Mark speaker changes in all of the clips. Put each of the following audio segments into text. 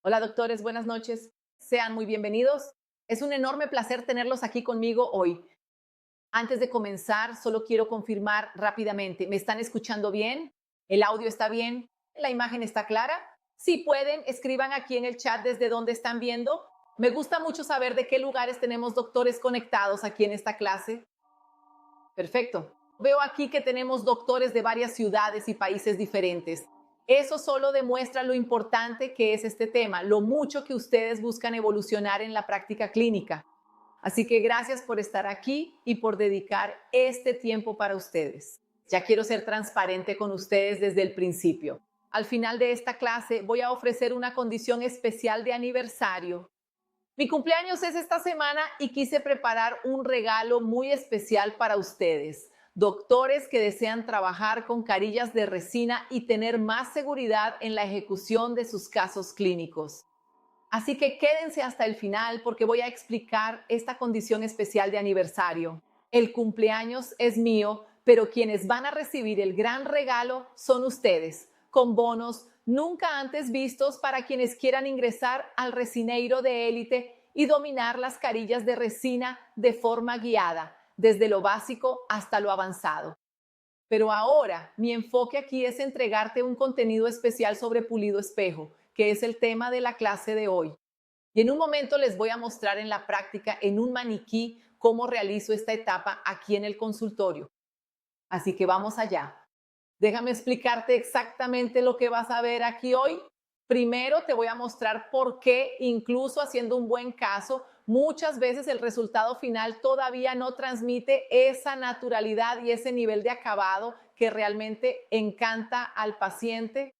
Speaker 1: Hola doctores, buenas noches. Sean muy bienvenidos. Es un enorme placer tenerlos aquí conmigo hoy. Antes de comenzar, solo quiero confirmar rápidamente, ¿me están escuchando bien? ¿El audio está bien? ¿La imagen está clara? Si pueden, escriban aquí en el chat desde dónde están viendo. Me gusta mucho saber de qué lugares tenemos doctores conectados aquí en esta clase. Perfecto. Veo aquí que tenemos doctores de varias ciudades y países diferentes. Eso solo demuestra lo importante que es este tema, lo mucho que ustedes buscan evolucionar en la práctica clínica. Así que gracias por estar aquí y por dedicar este tiempo para ustedes. Ya quiero ser transparente con ustedes desde el principio. Al final de esta clase voy a ofrecer una condición especial de aniversario. Mi cumpleaños es esta semana y quise preparar un regalo muy especial para ustedes, doctores que desean trabajar con carillas de resina y tener más seguridad en la ejecución de sus casos clínicos. Así que quédense hasta el final porque voy a explicar esta condición especial de aniversario. El cumpleaños es mío, pero quienes van a recibir el gran regalo son ustedes, con bonos nunca antes vistos para quienes quieran ingresar al resineiro de élite y dominar las carillas de resina de forma guiada, desde lo básico hasta lo avanzado. Pero ahora mi enfoque aquí es entregarte un contenido especial sobre pulido espejo, que es el tema de la clase de hoy. Y en un momento les voy a mostrar en la práctica, en un maniquí, cómo realizo esta etapa aquí en el consultorio. Así que vamos allá. Déjame explicarte exactamente lo que vas a ver aquí hoy. Primero te voy a mostrar por qué, incluso haciendo un buen caso, muchas veces el resultado final todavía no transmite esa naturalidad y ese nivel de acabado que realmente encanta al paciente.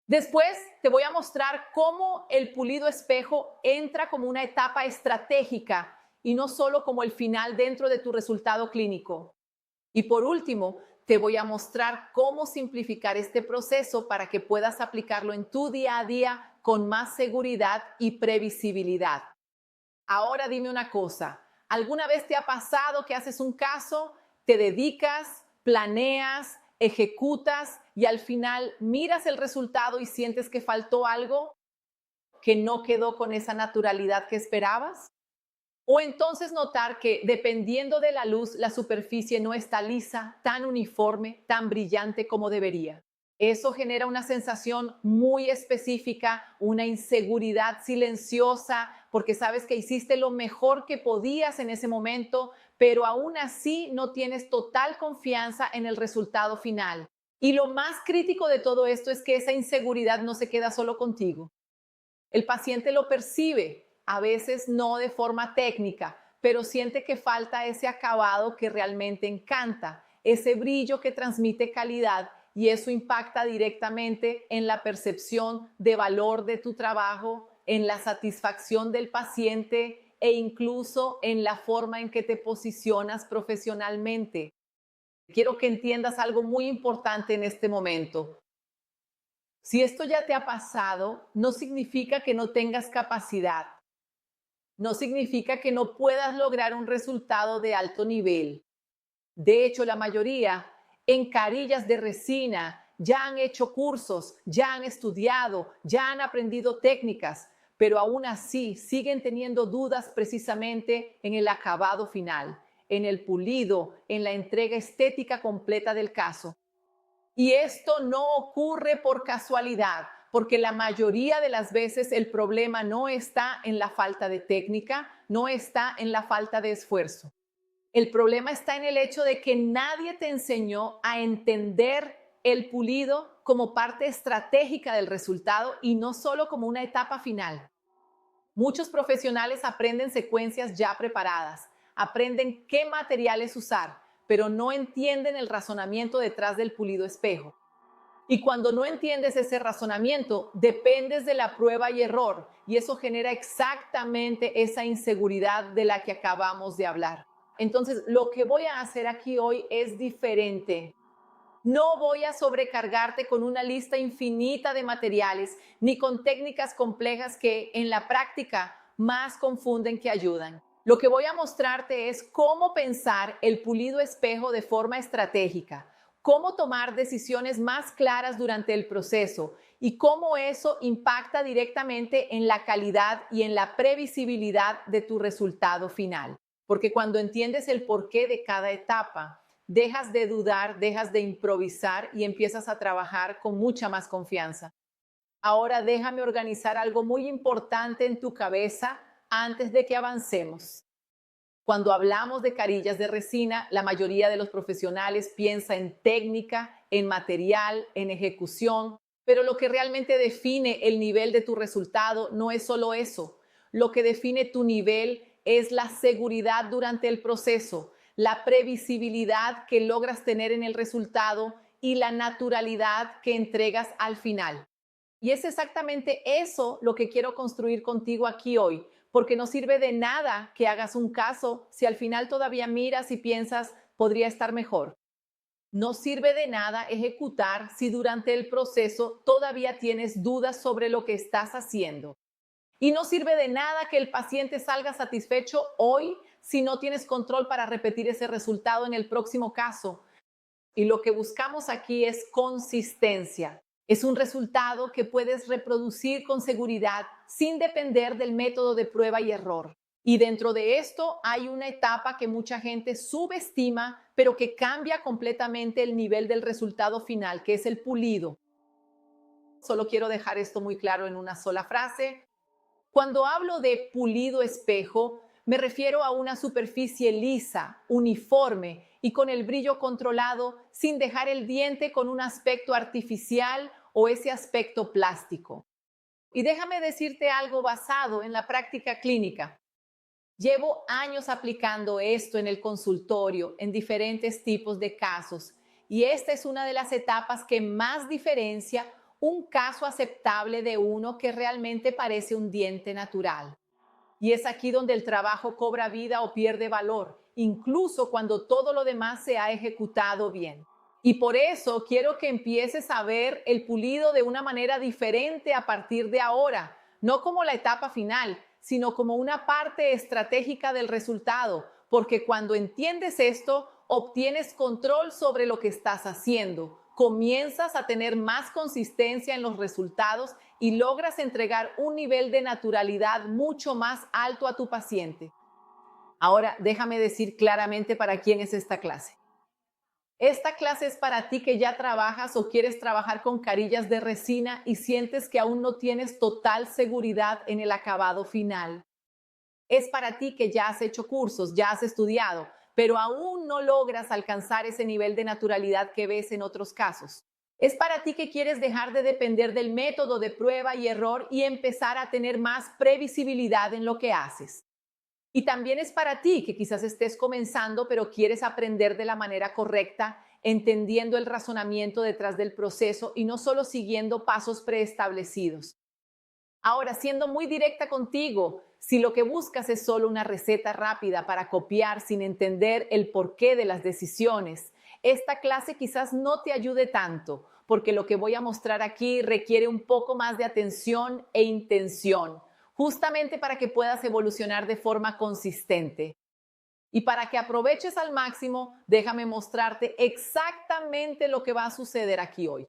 Speaker 1: Después te voy a mostrar cómo el pulido espejo entra como una etapa estratégica y no solo como el final dentro de tu resultado clínico. Y por último, te voy a mostrar cómo simplificar este proceso para que puedas aplicarlo en tu día a día con más seguridad y previsibilidad. Ahora dime una cosa, ¿alguna vez te ha pasado que haces un caso, te dedicas, planeas, ejecutas y al final miras el resultado y sientes que faltó algo, que no quedó con esa naturalidad que esperabas? O entonces notar que dependiendo de la luz, la superficie no está lisa, tan uniforme, tan brillante como debería. Eso genera una sensación muy específica, una inseguridad silenciosa, porque sabes que hiciste lo mejor que podías en ese momento, pero aún así no tienes total confianza en el resultado final. Y lo más crítico de todo esto es que esa inseguridad no se queda solo contigo. El paciente lo percibe, a veces no de forma técnica, pero siente que falta ese acabado que realmente encanta, ese brillo que transmite calidad y eso impacta directamente en la percepción de valor de tu trabajo, en la satisfacción del paciente e incluso en la forma en que te posicionas profesionalmente. Quiero que entiendas algo muy importante en este momento. Si esto ya te ha pasado, no significa que no tengas capacidad, no significa que no puedas lograr un resultado de alto nivel. De hecho, la mayoría en carillas de resina ya han hecho cursos, ya han estudiado, ya han aprendido técnicas, pero aún así siguen teniendo dudas precisamente en el acabado final, en el pulido, en la entrega estética completa del caso. Y esto no ocurre por casualidad, porque la mayoría de las veces el problema no está en la falta de técnica, no está en la falta de esfuerzo. El problema está en el hecho de que nadie te enseñó a entender el pulido como parte estratégica del resultado y no solo como una etapa final. Muchos profesionales aprenden secuencias ya preparadas, aprenden qué materiales usar, pero no entienden el razonamiento detrás del pulido espejo. Y cuando no entiendes ese razonamiento, dependes de la prueba y error, y eso genera exactamente esa inseguridad de la que acabamos de hablar. Entonces, lo que voy a hacer aquí hoy es diferente. No voy a sobrecargarte con una lista infinita de materiales, ni con técnicas complejas que en la práctica más confunden que ayudan. Lo que voy a mostrarte es cómo pensar el pulido espejo de forma estratégica, cómo tomar decisiones más claras durante el proceso y cómo eso impacta directamente en la calidad y en la previsibilidad de tu resultado final. Porque cuando entiendes el porqué de cada etapa, dejas de dudar, dejas de improvisar y empiezas a trabajar con mucha más confianza. Ahora déjame organizar algo muy importante en tu cabeza antes de que avancemos. Cuando hablamos de carillas de resina, la mayoría de los profesionales piensa en técnica, en material, en ejecución, pero lo que realmente define el nivel de tu resultado no es solo eso. Lo que define tu nivel es la seguridad durante el proceso, la previsibilidad que logras tener en el resultado y la naturalidad que entregas al final. Y es exactamente eso lo que quiero construir contigo aquí hoy, porque no sirve de nada que hagas un caso si al final todavía miras y piensas, podría estar mejor. No sirve de nada ejecutar si durante el proceso todavía tienes dudas sobre lo que estás haciendo. Y no sirve de nada que el paciente salga satisfecho hoy si no tienes control para repetir ese resultado en el próximo caso. Y lo que buscamos aquí es consistencia. Es un resultado que puedes reproducir con seguridad sin depender del método de prueba y error. Y dentro de esto hay una etapa que mucha gente subestima, pero que cambia completamente el nivel del resultado final, que es el pulido. Solo quiero dejar esto muy claro en una sola frase. Cuando hablo de pulido espejo, me refiero a una superficie lisa, uniforme y con el brillo controlado, sin dejar el diente con un aspecto artificial o ese aspecto plástico. Y déjame decirte algo basado en la práctica clínica. Llevo años aplicando esto en el consultorio, en diferentes tipos de casos, y esta es una de las etapas que más diferencia un caso aceptable de uno que realmente parece un diente natural. Y es aquí donde el trabajo cobra vida o pierde valor, incluso cuando todo lo demás se ha ejecutado bien. Y por eso quiero que empieces a ver el pulido de una manera diferente a partir de ahora, no como la etapa final, sino como una parte estratégica del resultado, porque cuando entiendes esto, obtienes control sobre lo que estás haciendo, comienzas a tener más consistencia en los resultados y logras entregar un nivel de naturalidad mucho más alto a tu paciente. Ahora, déjame decir claramente para quién es esta clase. Esta clase es para ti que ya trabajas o quieres trabajar con carillas de resina y sientes que aún no tienes total seguridad en el acabado final. Es para ti que ya has hecho cursos, ya has estudiado, pero aún no logras alcanzar ese nivel de naturalidad que ves en otros casos. Es para ti que quieres dejar de depender del método de prueba y error y empezar a tener más previsibilidad en lo que haces. Y también es para ti que quizás estés comenzando, pero quieres aprender de la manera correcta, entendiendo el razonamiento detrás del proceso y no solo siguiendo pasos preestablecidos. Ahora, siendo muy directa contigo, si lo que buscas es solo una receta rápida para copiar sin entender el porqué de las decisiones, esta clase quizás no te ayude tanto, porque lo que voy a mostrar aquí requiere un poco más de atención e intención, justamente para que puedas evolucionar de forma consistente. Y para que aproveches al máximo, déjame mostrarte exactamente lo que va a suceder aquí hoy.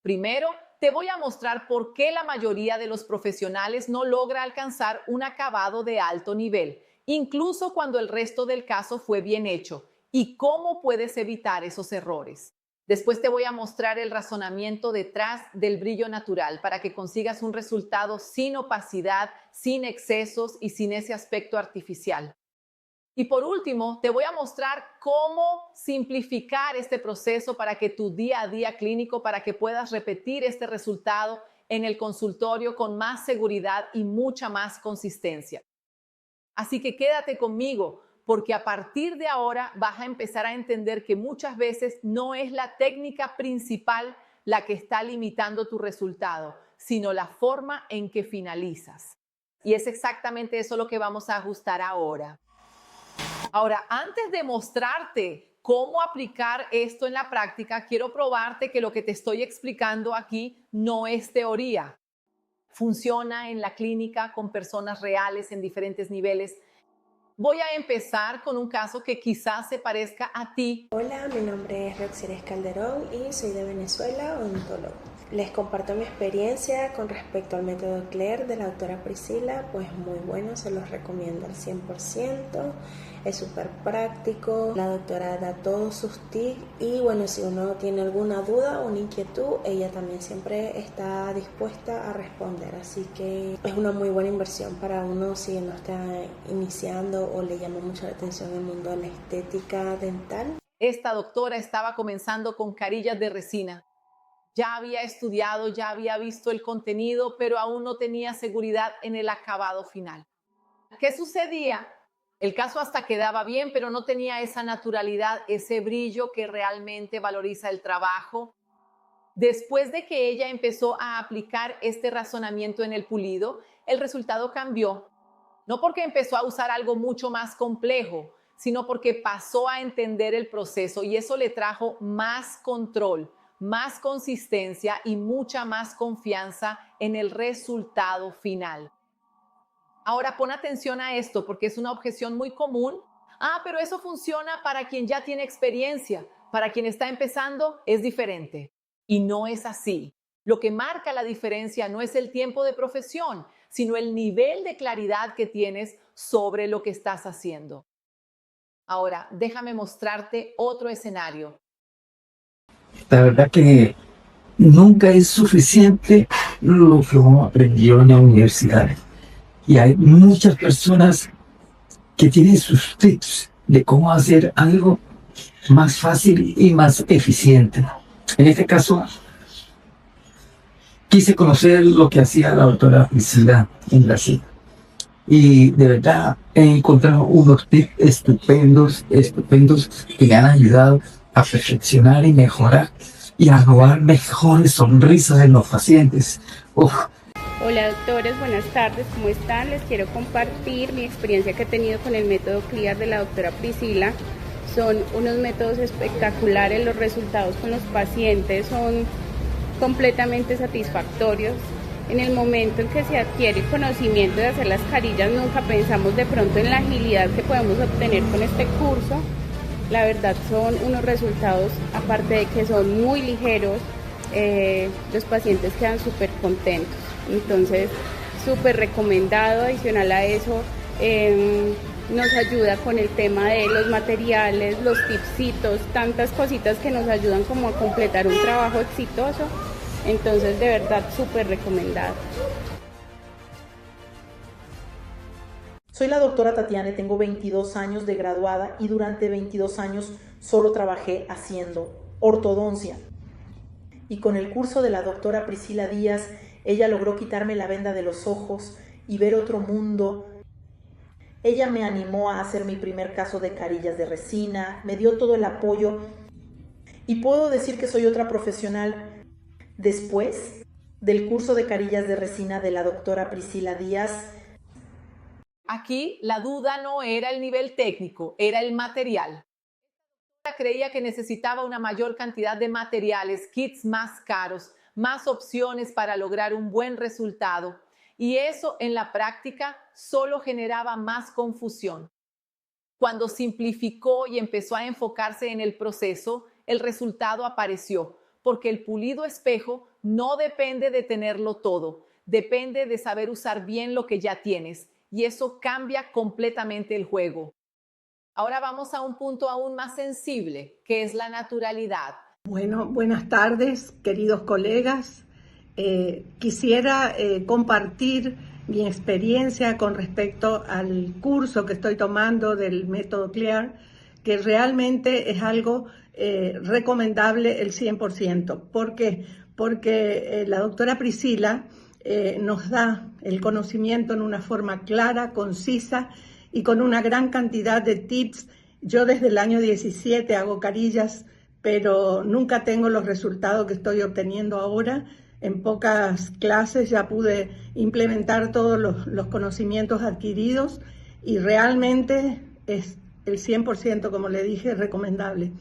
Speaker 1: Primero, te voy a mostrar por qué la mayoría de los profesionales no logra alcanzar un acabado de alto nivel, incluso cuando el resto del caso fue bien hecho, y cómo puedes evitar esos errores. Después te voy a mostrar el razonamiento detrás del brillo natural para que consigas un resultado sin opacidad, sin excesos y sin ese aspecto artificial. Y por último, te voy a mostrar cómo simplificar este proceso para que tu día a día clínico, para que puedas repetir este resultado en el consultorio con más seguridad y mucha más consistencia. Así que quédate conmigo, porque a partir de ahora vas a empezar a entender que muchas veces no es la técnica principal la que está limitando tu resultado, sino la forma en que finalizas. Y es exactamente eso lo que vamos a ajustar ahora. Ahora, antes de mostrarte cómo aplicar esto en la práctica, quiero probarte que lo que te estoy explicando aquí no es teoría. Funciona en la clínica con personas reales en diferentes niveles. Voy a empezar con un caso que quizás se parezca a ti.
Speaker 2: Hola, mi nombre es Roxeres Calderón y soy de Venezuela, odontólogo. Les comparto mi experiencia con respecto al método Claire de la doctora Priscila, pues muy bueno, se los recomiendo al 100%, es súper práctico, la doctora da todos sus tips y bueno, si uno tiene alguna duda o una inquietud, ella también siempre está dispuesta a responder, así que es una muy buena inversión para uno si no está iniciando o le llama mucho la atención el mundo de la estética dental.
Speaker 1: Esta doctora estaba comenzando con carillas de resina. Ya había estudiado, ya había visto el contenido, pero aún no tenía seguridad en el acabado final. ¿Qué sucedía? El caso hasta quedaba bien, pero no tenía esa naturalidad, ese brillo que realmente valoriza el trabajo. Después de que ella empezó a aplicar este razonamiento en el pulido, el resultado cambió. No porque empezó a usar algo mucho más complejo, sino porque pasó a entender el proceso y eso le trajo más control, más consistencia y mucha más confianza en el resultado final. Ahora pon atención a esto porque es una objeción muy común. Pero eso funciona para quien ya tiene experiencia. Para quien está empezando es diferente. Y no es así. Lo que marca la diferencia no es el tiempo de profesión, sino el nivel de claridad que tienes sobre lo que estás haciendo. Ahora, déjame mostrarte otro escenario.
Speaker 3: La verdad que nunca es suficiente lo que uno aprendió en la universidad. Y hay muchas personas que tienen sus tips de cómo hacer algo más fácil y más eficiente. En este caso, quise conocer lo que hacía la doctora Priscila en Brasil. Y de verdad he encontrado unos tips estupendos que me han ayudado a perfeccionar y mejorar y a robar mejores sonrisas en los pacientes. Uf.
Speaker 4: Hola doctores, buenas tardes, ¿cómo están? Les quiero compartir mi experiencia que he tenido con el método Clear de la doctora Priscila. Son unos métodos espectaculares, los resultados con los pacientes son completamente satisfactorios. En el momento en que se adquiere el conocimiento de hacer las carillas, nunca pensamos de pronto en la agilidad que podemos obtener con este curso. La verdad son unos resultados, aparte de que son muy ligeros, los pacientes quedan súper contentos. Entonces, súper recomendado. Adicional a eso, nos ayuda con el tema de los materiales, los tipsitos, tantas cositas que nos ayudan como a completar un trabajo exitoso. Entonces, de verdad, súper recomendado.
Speaker 5: Soy la doctora Tatiana y tengo 22 años de graduada y durante 22 años solo trabajé haciendo ortodoncia. Y con el curso de la doctora Priscila Díaz, ella logró quitarme la venda de los ojos y ver otro mundo. Ella me animó a hacer mi primer caso de carillas de resina, me dio todo el apoyo y puedo decir que soy otra profesional. Después del curso de carillas de resina de la doctora Priscila Díaz.
Speaker 1: Aquí la duda no era el nivel técnico, era el material. Creía que necesitaba una mayor cantidad de materiales, kits más caros, más opciones para lograr un buen resultado. Y eso en la práctica solo generaba más confusión. Cuando simplificó y empezó a enfocarse en el proceso, el resultado apareció. Porque el pulido espejo no depende de tenerlo todo, depende de saber usar bien lo que ya tienes y eso cambia completamente el juego. Ahora vamos a un punto aún más sensible, que es la naturalidad.
Speaker 6: Bueno, buenas tardes, queridos colegas. Quisiera compartir mi experiencia con respecto al curso que estoy tomando del método Clear, que realmente es algo recomendable el 100%. ¿Por qué? Porque la doctora Priscila nos da el conocimiento en una forma clara, concisa y con una gran cantidad de tips. Yo desde el año 17 hago carillas, pero nunca tengo los resultados que estoy obteniendo ahora. En pocas clases ya pude implementar todos los conocimientos adquiridos y realmente es el 100%, como le dije, recomendable.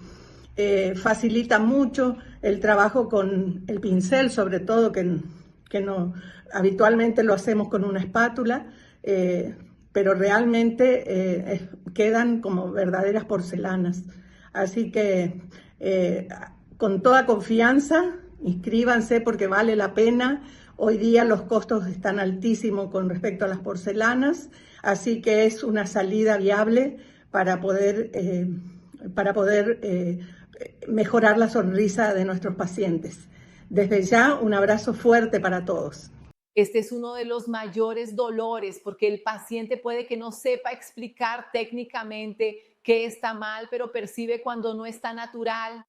Speaker 6: Facilita mucho el trabajo con el pincel, sobre todo que no, habitualmente lo hacemos con una espátula, pero realmente quedan como verdaderas porcelanas. Así que con toda confianza Inscríbanse porque vale la pena. Hoy día los costos están altísimos con respecto a las porcelanas, así que es una salida viable para poder mejorar la sonrisa de nuestros pacientes. Desde ya, un abrazo fuerte para todos.
Speaker 1: Este es uno de los mayores dolores porque el paciente puede que no sepa explicar técnicamente qué está mal, pero percibe cuando no está natural.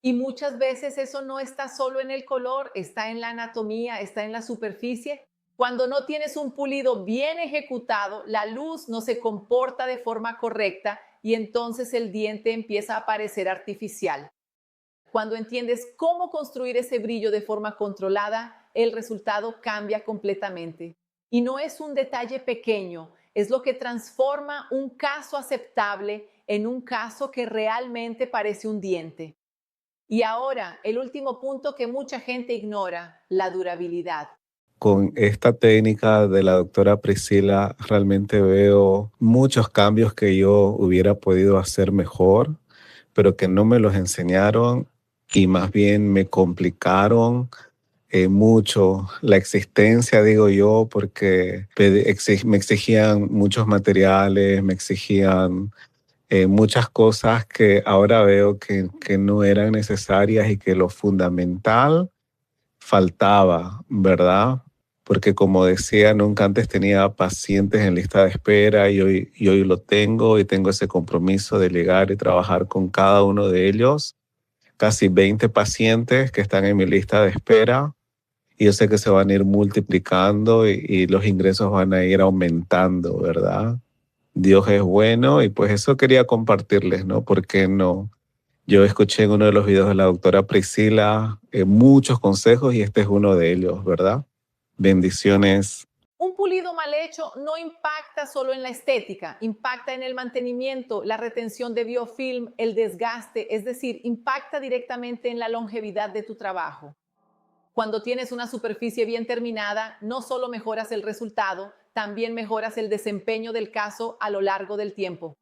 Speaker 1: Y muchas veces eso no está solo en el color, está en la anatomía, está en la superficie. Cuando no tienes un pulido bien ejecutado, la luz no se comporta de forma correcta y entonces el diente empieza a parecer artificial. Cuando entiendes cómo construir ese brillo de forma controlada, el resultado cambia completamente. Y no es un detalle pequeño, es lo que transforma un caso aceptable en un caso que realmente parece un diente. Y ahora, el último punto que mucha gente ignora, la durabilidad.
Speaker 7: Con esta técnica de la doctora Priscila realmente veo muchos cambios que yo hubiera podido hacer mejor, pero que no me los enseñaron y más bien me complicaron mucho la existencia, digo yo, porque me exigían muchos materiales, me exigían muchas cosas que ahora veo que no eran necesarias y que lo fundamental faltaba, ¿verdad? Porque como decía, nunca antes tenía pacientes en lista de espera y hoy lo tengo y tengo ese compromiso de llegar y trabajar con cada uno de ellos. Casi 20 pacientes que están en mi lista de espera y yo sé que se van a ir multiplicando y los ingresos van a ir aumentando, ¿verdad? Dios es bueno y pues eso quería compartirles, ¿no? ¿Por qué no? Yo escuché en uno de los videos de la doctora Priscila muchos consejos y este es uno de ellos, ¿verdad? Bendiciones.
Speaker 1: Un pulido mal hecho no impacta solo en la estética, impacta en el mantenimiento, la retención de biofilm, el desgaste, es decir, impacta directamente en la longevidad de tu trabajo. Cuando tienes una superficie bien terminada, no solo mejoras el resultado, también mejoras el desempeño del caso a lo largo del tiempo.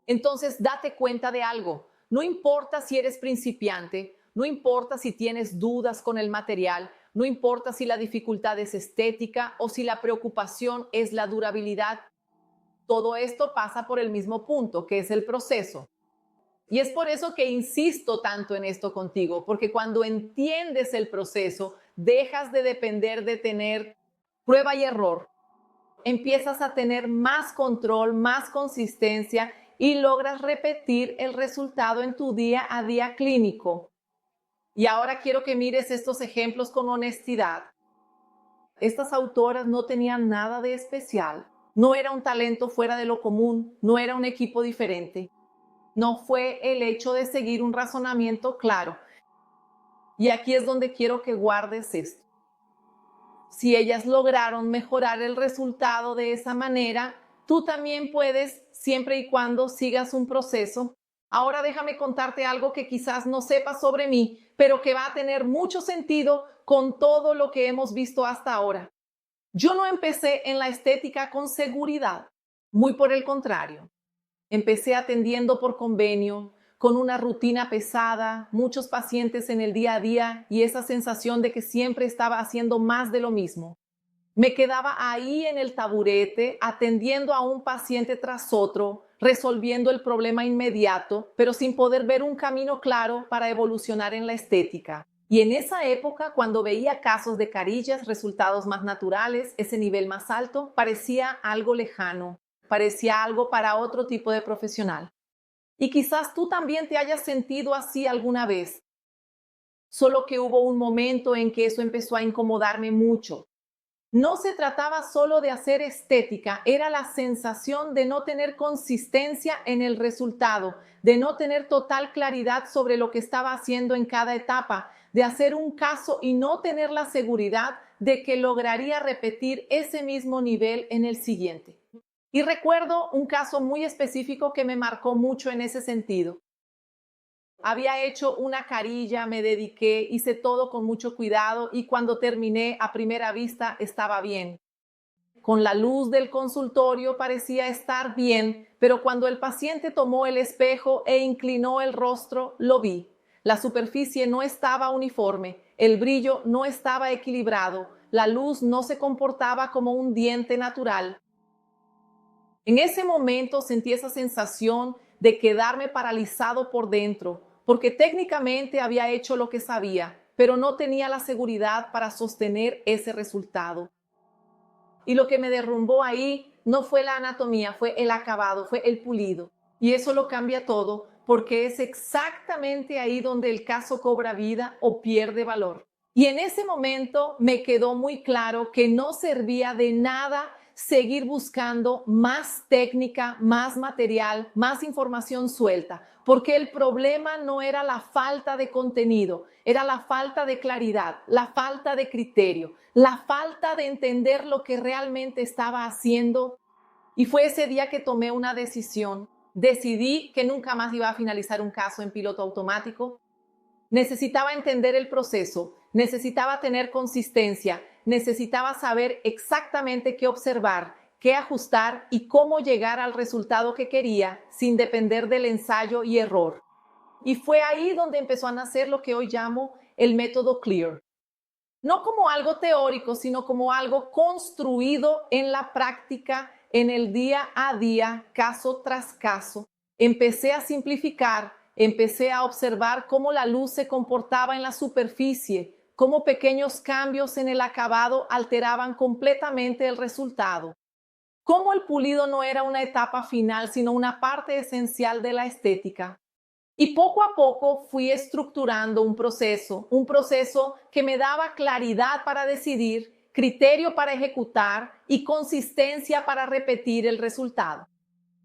Speaker 1: Entonces, date cuenta de algo. No importa si eres principiante, no importa si tienes dudas con el material, no importa si la dificultad es estética o si la preocupación es la durabilidad. Todo esto pasa por el mismo punto, que es el proceso. Y es por eso que insisto tanto en esto contigo, porque cuando entiendes el proceso, dejas de depender de tener prueba y error. Empiezas a tener más control, más consistencia y logras repetir el resultado en tu día a día clínico. Y ahora quiero que mires estos ejemplos con honestidad. Estas autoras no tenían nada de especial, no era un talento fuera de lo común, no era un equipo diferente. No fue el hecho de seguir un razonamiento claro. Y aquí es donde quiero que guardes esto. Si ellas lograron mejorar el resultado de esa manera, tú también puedes, siempre y cuando sigas un proceso. Ahora déjame contarte algo que quizás no sepas sobre mí, pero que va a tener mucho sentido con todo lo que hemos visto hasta ahora. Yo no empecé en la estética con seguridad, muy por el contrario. Empecé atendiendo por convenio, con una rutina pesada, muchos pacientes en el día a día y esa sensación de que siempre estaba haciendo más de lo mismo. Me quedaba ahí en el taburete, atendiendo a un paciente tras otro, resolviendo el problema inmediato, pero sin poder ver un camino claro para evolucionar en la estética. Y en esa época, cuando veía casos de carillas, resultados más naturales, ese nivel más alto, parecía algo lejano, parecía algo para otro tipo de profesional. Y quizás tú también te hayas sentido así alguna vez, solo que hubo un momento en que eso empezó a incomodarme mucho. No se trataba solo de hacer estética, era la sensación de no tener consistencia en el resultado, de no tener total claridad sobre lo que estaba haciendo en cada etapa, de hacer un caso y no tener la seguridad de que lograría repetir ese mismo nivel en el siguiente. Y recuerdo un caso muy específico que me marcó mucho en ese sentido. Había hecho una carilla, me dediqué, hice todo con mucho cuidado y cuando terminé a primera vista estaba bien. Con la luz del consultorio parecía estar bien, pero cuando el paciente tomó el espejo e inclinó el rostro, lo vi. La superficie no estaba uniforme, el brillo no estaba equilibrado, la luz no se comportaba como un diente natural. En ese momento sentí esa sensación de quedarme paralizado por dentro, porque técnicamente había hecho lo que sabía, pero no tenía la seguridad para sostener ese resultado. Y lo que me derrumbó ahí no fue la anatomía, fue el acabado, fue el pulido. Y eso lo cambia todo, porque es exactamente ahí donde el caso cobra vida o pierde valor. Y en ese momento me quedó muy claro que no servía de nada seguir buscando más técnica, más material, más información suelta, porque el problema no era la falta de contenido, era la falta de claridad, la falta de criterio, la falta de entender lo que realmente estaba haciendo. Y fue ese día que tomé una decisión. Decidí que nunca más iba a finalizar un caso en piloto automático. Necesitaba entender el proceso, necesitaba tener consistencia, necesitaba saber exactamente qué observar, qué ajustar y cómo llegar al resultado que quería sin depender del ensayo y error. Y fue ahí donde empezó a nacer lo que hoy llamo el método CLEAR. No como algo teórico, sino como algo construido en la práctica, en el día a día, caso tras caso. Empecé a simplificar, empecé a observar cómo la luz se comportaba en la superficie, cómo pequeños cambios en el acabado alteraban completamente el resultado, cómo el pulido no era una etapa final, sino una parte esencial de la estética. Y poco a poco fui estructurando un proceso que me daba claridad para decidir, criterio para ejecutar y consistencia para repetir el resultado.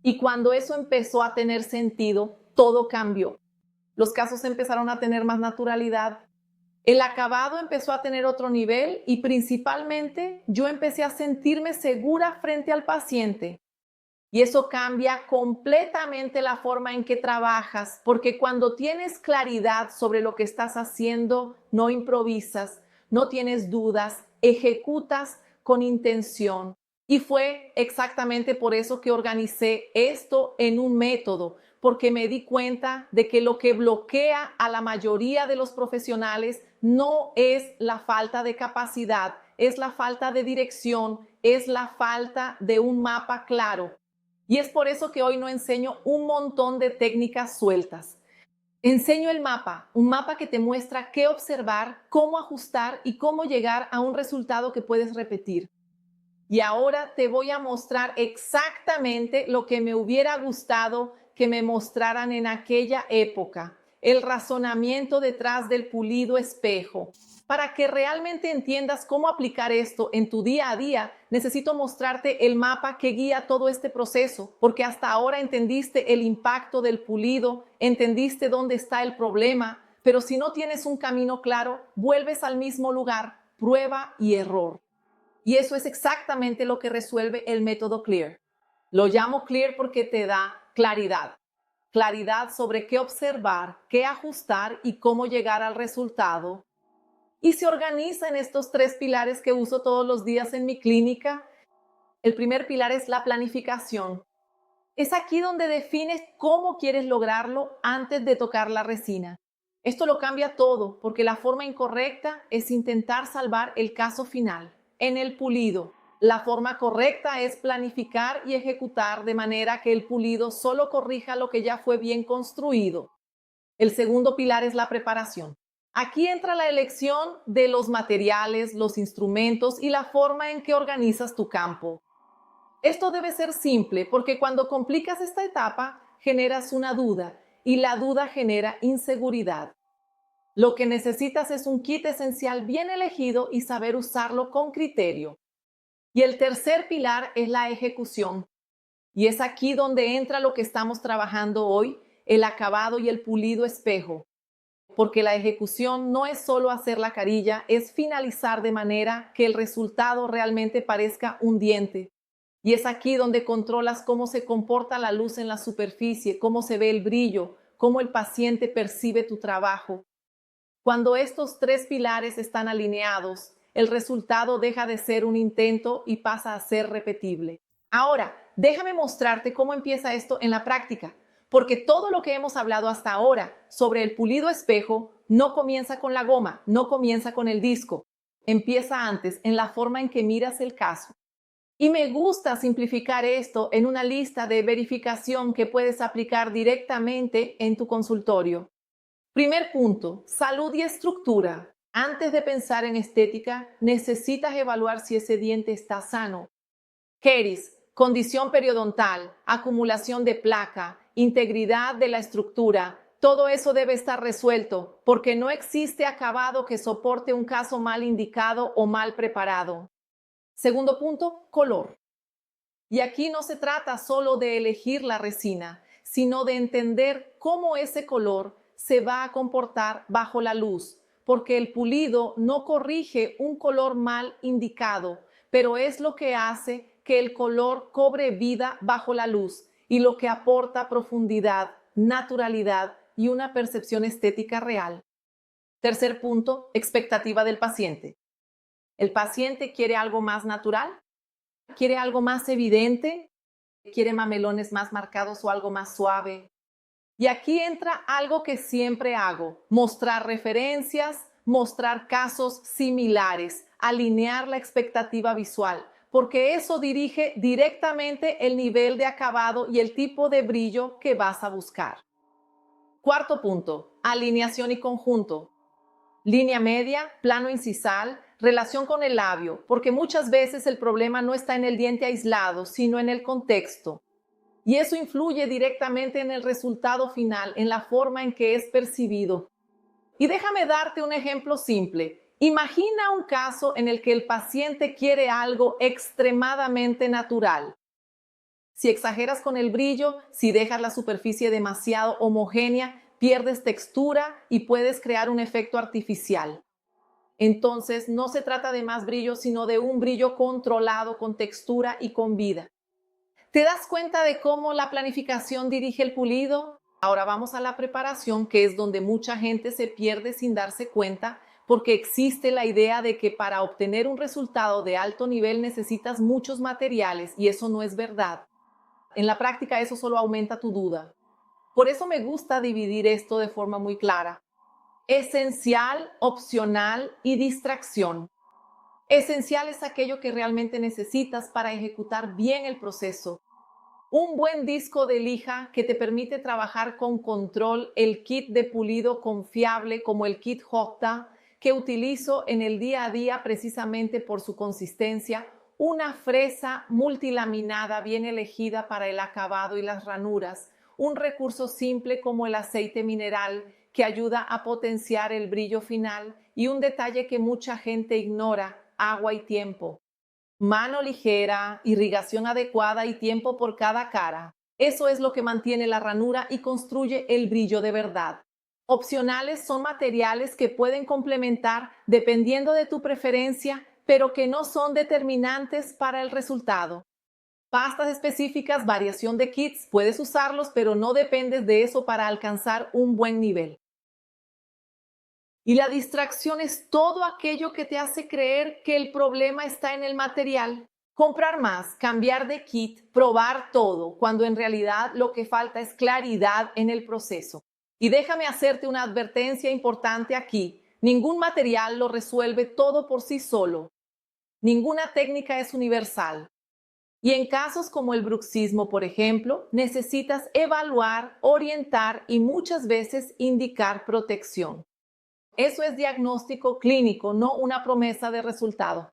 Speaker 1: Y cuando eso empezó a tener sentido, todo cambió. Los casos empezaron a tener más naturalidad. El acabado empezó a tener otro nivel y principalmente yo empecé a sentirme segura frente al paciente. Y eso cambia completamente la forma en que trabajas, porque cuando tienes claridad sobre lo que estás haciendo, no improvisas, no tienes dudas, ejecutas con intención. Y fue exactamente por eso que organicé esto en un método, porque me di cuenta de que lo que bloquea a la mayoría de los profesionales no es la falta de capacidad, es la falta de dirección, es la falta de un mapa claro. Y es por eso que hoy no enseño un montón de técnicas sueltas. Enseño el mapa, un mapa que te muestra qué observar, cómo ajustar y cómo llegar a un resultado que puedes repetir. Y ahora te voy a mostrar exactamente lo que me hubiera gustado que me mostraran en aquella época, el razonamiento detrás del pulido espejo. Para que realmente entiendas cómo aplicar esto en tu día a día, necesito mostrarte el mapa que guía todo este proceso, porque hasta ahora entendiste el impacto del pulido, entendiste dónde está el problema, pero si no tienes un camino claro, vuelves al mismo lugar, prueba y error. Y eso es exactamente lo que resuelve el método CLEAR. Lo llamo CLEAR porque te da claridad. Claridad sobre qué observar, qué ajustar y cómo llegar al resultado. Y se organiza en estos 3 pilares que uso todos los días en mi clínica. El primer pilar es la planificación. Es aquí donde defines cómo quieres lograrlo antes de tocar la resina. Esto lo cambia todo, porque la forma incorrecta es intentar salvar el caso final. En el pulido, la forma correcta es planificar y ejecutar de manera que el pulido solo corrija lo que ya fue bien construido. El segundo pilar es la preparación. Aquí entra la elección de los materiales, los instrumentos y la forma en que organizas tu campo. Esto debe ser simple porque cuando complicas esta etapa generas una duda y la duda genera inseguridad. Lo que necesitas es un kit esencial bien elegido y saber usarlo con criterio. Y el tercer pilar es la ejecución. Y es aquí donde entra lo que estamos trabajando hoy, el acabado y el pulido espejo. Porque la ejecución no es solo hacer la carilla, es finalizar de manera que el resultado realmente parezca un diente. Y es aquí donde controlas cómo se comporta la luz en la superficie, cómo se ve el brillo, cómo el paciente percibe tu trabajo. Cuando estos 3 pilares están alineados, el resultado deja de ser un intento y pasa a ser repetible. Ahora, déjame mostrarte cómo empieza esto en la práctica. porque todo lo que hemos hablado hasta ahora sobre el pulido espejo no comienza con la goma, no comienza con el disco, empieza antes en la forma en que miras el caso. Y me gusta simplificar esto en una lista de verificación que puedes aplicar directamente en tu consultorio. Primer punto, salud y estructura. Antes de pensar en estética, necesitas evaluar si ese diente está sano. Caries, condición periodontal, acumulación de placa, integridad de la estructura, todo eso debe estar resuelto porque no existe acabado que soporte un caso mal indicado o mal preparado. Segundo punto, color. Y aquí no se trata solo de elegir la resina, sino de entender cómo ese color se va a comportar bajo la luz, porque el pulido no corrige un color mal indicado, pero es lo que hace que el color cobre vida bajo la luz y lo que aporta profundidad, naturalidad y una percepción estética real. Tercer punto, expectativa del paciente. ¿El paciente quiere algo más natural? ¿Quiere algo más evidente? ¿Quiere mamelones más marcados o algo más suave? Y aquí entra algo que siempre hago, mostrar referencias, mostrar casos similares, alinear la expectativa visual, porque eso dirige directamente el nivel de acabado y el tipo de brillo que vas a buscar. Cuarto punto, alineación y conjunto. Línea media, plano incisal, relación con el labio, porque muchas veces el problema no está en el diente aislado, sino en el contexto. Y eso influye directamente en el resultado final, en la forma en que es percibido. Y déjame darte un ejemplo simple. Imagina un caso en el que el paciente quiere algo extremadamente natural. Si exageras con el brillo, si dejas la superficie demasiado homogénea, pierdes textura y puedes crear un efecto artificial. Entonces, no se trata de más brillo, sino de un brillo controlado, con textura y con vida. ¿Te das cuenta de cómo la planificación dirige el pulido? Ahora vamos a la preparación, que es donde mucha gente se pierde sin darse cuenta, porque existe la idea de que para obtener un resultado de alto nivel necesitas muchos materiales, y eso no es verdad. En la práctica eso solo aumenta tu duda. Por eso me gusta dividir esto de forma muy clara. Esencial, opcional y distracción. Esencial es aquello que realmente necesitas para ejecutar bien el proceso. Un buen disco de lija que te permite trabajar con control, el kit de pulido confiable como el kit Jokta que utilizo en el día a día precisamente por su consistencia, una fresa multilaminada bien elegida para el acabado y las ranuras, un recurso simple como el aceite mineral que ayuda a potenciar el brillo final y un detalle que mucha gente ignora, agua y tiempo. Mano ligera, irrigación adecuada y tiempo por cada cara. Eso es lo que mantiene la ranura y construye el brillo de verdad. Opcionales son materiales que pueden complementar dependiendo de tu preferencia, pero que no son determinantes para el resultado. Pastas específicas, variación de kits, puedes usarlos, pero no dependes de eso para alcanzar un buen nivel. Y la distracción es todo aquello que te hace creer que el problema está en el material. Comprar más, cambiar de kit, probar todo, cuando en realidad lo que falta es claridad en el proceso. Y déjame hacerte una advertencia importante aquí. Ningún material lo resuelve todo por sí solo. Ninguna técnica es universal. Y en casos como el bruxismo, por ejemplo, necesitas evaluar, orientar y muchas veces indicar protección. Eso es diagnóstico clínico, no una promesa de resultado.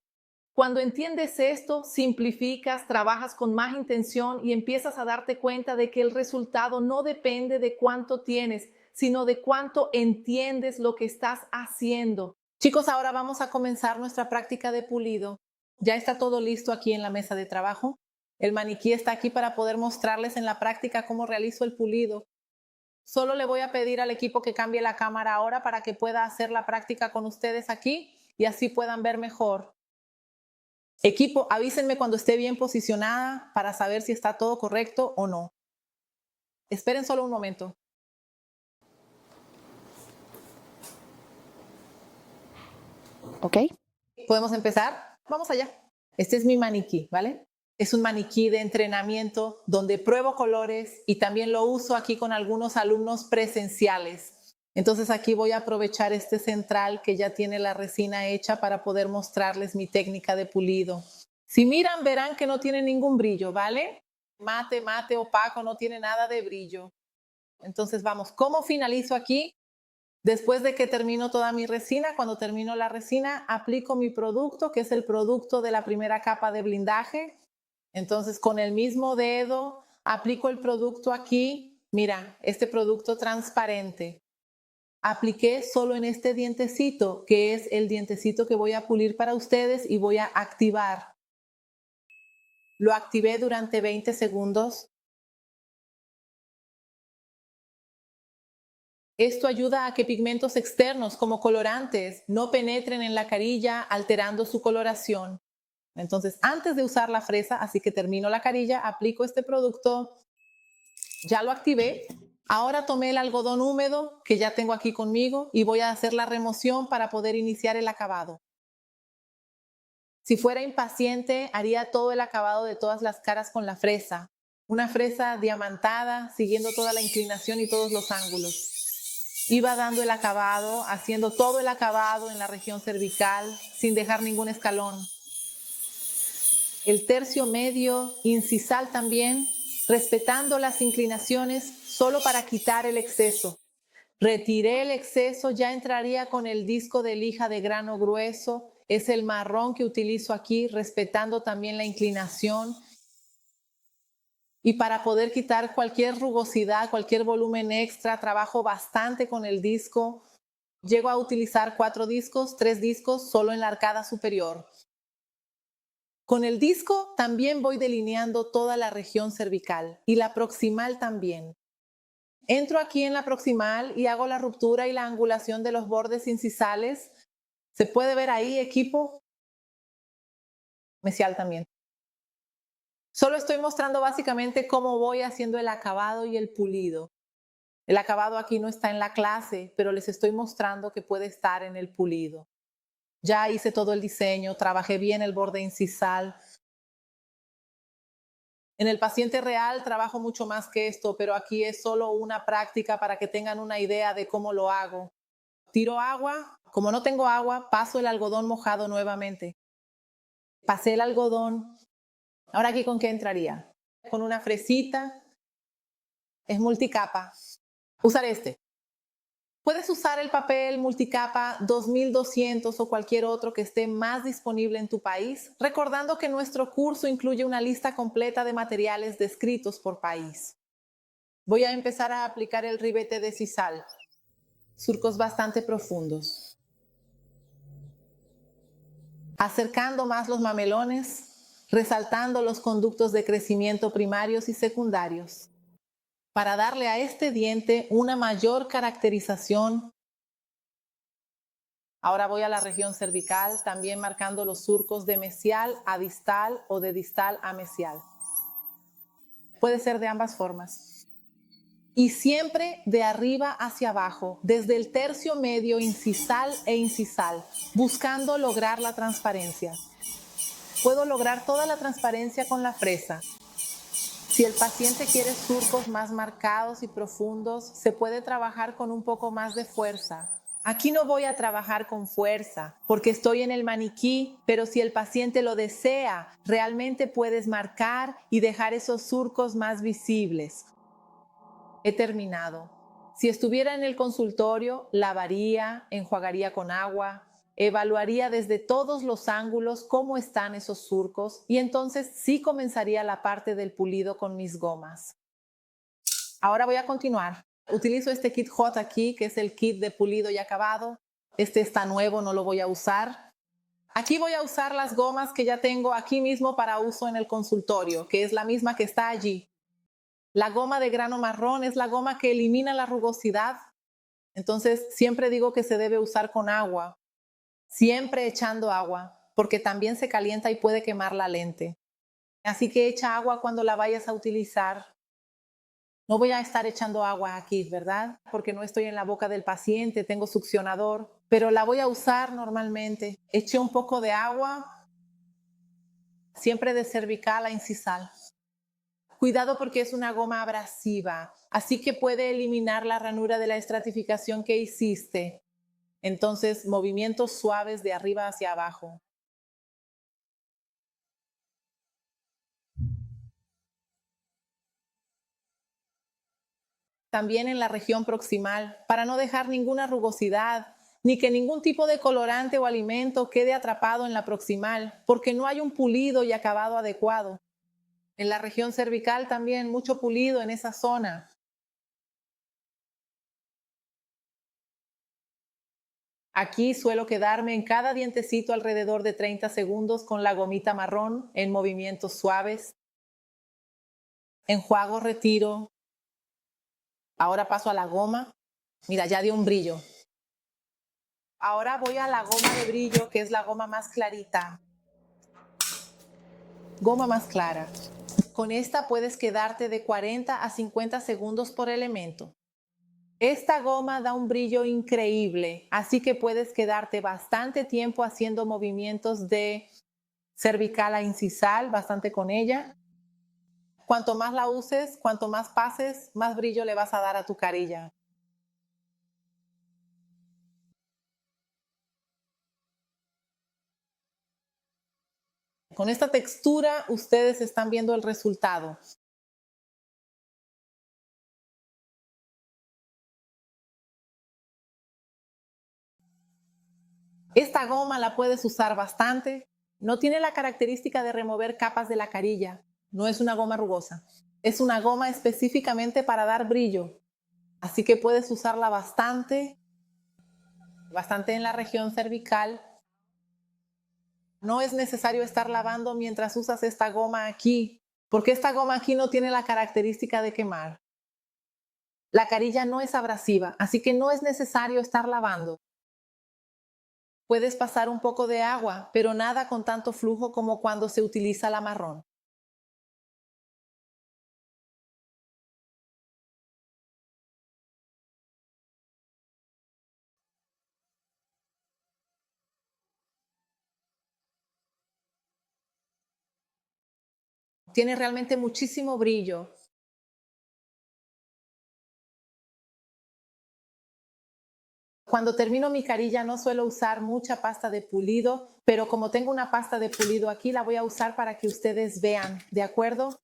Speaker 1: Cuando entiendes esto, simplificas, trabajas con más intención y empiezas a darte cuenta de que el resultado no depende de cuánto tienes, sino de cuánto entiendes lo que estás haciendo. Chicos, ahora vamos a comenzar nuestra práctica de pulido. Ya está todo listo aquí en la mesa de trabajo. El maniquí está aquí para poder mostrarles en la práctica cómo realizo el pulido. Solo le voy a pedir al equipo que cambie la cámara ahora para que pueda hacer la práctica con ustedes aquí y así puedan ver mejor. Equipo, avísenme cuando esté bien posicionada para saber si está todo correcto o no. Esperen solo un momento. ¿Ok? ¿Podemos empezar? Vamos allá. Este es mi maniquí, ¿vale? Es un maniquí de entrenamiento donde pruebo colores y también lo uso aquí con algunos alumnos presenciales. Entonces aquí voy a aprovechar este central que ya tiene la resina hecha para poder mostrarles mi técnica de pulido. Si miran, verán que no tiene ningún brillo, ¿vale? Mate, opaco, no tiene nada de brillo. Entonces vamos, ¿cómo finalizo aquí? Después de que termino toda mi resina, cuando termino la resina, aplico mi producto, que es el producto de la primera capa de blindaje. Entonces, con el mismo dedo, aplico el producto aquí. Mira, este producto transparente. Apliqué solo en este dientecito, que es el dientecito que voy a pulir para ustedes y voy a activar. Lo activé durante 20 segundos. Esto ayuda a que pigmentos externos como colorantes no penetren en la carilla alterando su coloración. Entonces, antes de usar la fresa, así que termino la carilla, aplico este producto, ya lo activé. Ahora tomé el algodón húmedo que ya tengo aquí conmigo y voy a hacer la remoción para poder iniciar el acabado. Si fuera impaciente, haría todo el acabado de todas las caras con la fresa. Una fresa diamantada, siguiendo toda la inclinación y todos los ángulos. Iba dando el acabado, haciendo todo el acabado en la región cervical, sin dejar ningún escalón. El tercio medio, incisal también, respetando las inclinaciones solo para quitar el exceso. Retiré el exceso, ya entraría con el disco de lija de grano grueso. Es el marrón que utilizo aquí, respetando también la inclinación. Y para poder quitar cualquier rugosidad, cualquier volumen extra, trabajo bastante con el disco. Llego a utilizar 4 discos, 3 discos solo en la arcada superior. Con el disco también voy delineando toda la región cervical y la proximal también. Entro aquí en la proximal y hago la ruptura y la angulación de los bordes incisales. ¿Se puede ver ahí, equipo? Mesial también. Solo estoy mostrando básicamente cómo voy haciendo el acabado y el pulido. El acabado aquí no está en la clase, pero les estoy mostrando que puede estar en el pulido. Ya hice todo el diseño, trabajé bien el borde incisal. En el paciente real trabajo mucho más que esto, pero aquí es solo una práctica para que tengan una idea de cómo lo hago. Tiro agua, como no tengo agua, paso el algodón mojado nuevamente. Pasé el algodón. Ahora aquí, ¿con qué entraría? Con una fresita. Es multicapa. Usar este. Puedes usar el papel multicapa 2200 o cualquier otro que esté más disponible en tu país, recordando que nuestro curso incluye una lista completa de materiales descritos por país. Voy a empezar a aplicar el ribete de sisal. Surcos bastante profundos. Acercando más los mamelones, resaltando los conductos de crecimiento primarios y secundarios, para darle a este diente una mayor caracterización. Ahora voy a la región cervical, también marcando los surcos de mesial a distal o de distal a mesial. Puede ser de ambas formas. Y siempre de arriba hacia abajo, desde el tercio medio incisal e incisal, buscando lograr la transparencia. Puedo lograr toda la transparencia con la fresa. Si el paciente quiere surcos más marcados y profundos, se puede trabajar con un poco más de fuerza. Aquí no voy a trabajar con fuerza porque estoy en el maniquí, pero si el paciente lo desea, realmente puedes marcar y dejar esos surcos más visibles. He terminado. Si estuviera en el consultorio, lavaría, enjuagaría con agua, evaluaría desde todos los ángulos cómo están esos surcos y entonces sí comenzaría la parte del pulido con mis gomas. Ahora voy a continuar. Utilizo este kit hot aquí, que es el kit de pulido y acabado. Este está nuevo, no lo voy a usar. Aquí voy a usar las gomas que ya tengo aquí mismo para uso en el consultorio, que es la misma que está allí. La goma de grano marrón es la goma que elimina la rugosidad. Entonces, siempre digo que se debe usar con agua. Siempre echando agua, porque también se calienta y puede quemar la lente. Así que echa agua cuando la vayas a utilizar. No voy a estar echando agua aquí, ¿verdad? Porque no estoy en la boca del paciente, tengo succionador, pero la voy a usar normalmente. Eché un poco de agua
Speaker 5: siempre de cervical a incisal. Cuidado porque es una goma abrasiva, así que puede eliminar la ranura de la estratificación que hiciste. Entonces, movimientos suaves de arriba hacia abajo. También en la región proximal, para no dejar ninguna rugosidad, ni que ningún tipo de colorante o alimento quede atrapado en la proximal, porque no hay un pulido y acabado adecuado. En la región cervical también mucho pulido en esa zona. Aquí suelo quedarme en cada dientecito alrededor de 30 segundos con la gomita marrón en movimientos suaves. Enjuago, retiro. Ahora paso a la goma. Mira, ya dio un brillo. Ahora voy a la goma de brillo, que es la goma más clarita. Goma más clara. Con esta puedes quedarte de 40 a 50 segundos por elemento. Esta goma da un brillo increíble, así que puedes quedarte bastante tiempo haciendo movimientos de cervical a incisal, bastante con ella. Cuanto más la uses, cuanto más pases, más brillo le vas a dar a tu carilla. Con esta textura, ustedes están viendo el resultado. Esta goma la puedes usar bastante. No tiene la característica de remover capas de la carilla. No es una goma rugosa. Es una goma específicamente para dar brillo. Así que puedes usarla bastante en la región cervical. No es necesario estar lavando mientras usas esta goma aquí, porque esta goma aquí no tiene la característica de quemar. La carilla no es abrasiva, así que no es necesario estar lavando. Puedes pasar un poco de agua, pero nada con tanto flujo como cuando se utiliza la marrón. Tiene realmente muchísimo brillo. Cuando termino mi carilla no suelo usar mucha pasta de pulido, pero como tengo una pasta de pulido aquí, la voy a usar para que ustedes vean, ¿de acuerdo?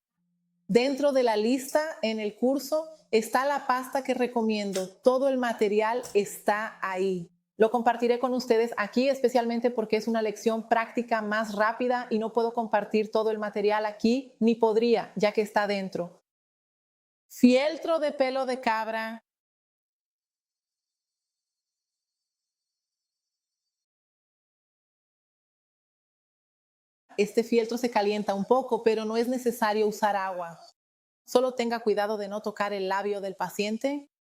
Speaker 5: Dentro de la lista en el curso está la pasta que recomiendo. Todo el material está ahí. Lo compartiré con ustedes aquí, especialmente porque es una lección práctica más rápida y no puedo compartir todo el material aquí, ni podría, ya que está dentro. Fieltro de pelo de cabra. Este fieltro se calienta un poco, pero no es necesario usar agua. Solo tenga cuidado de no tocar el labio del paciente.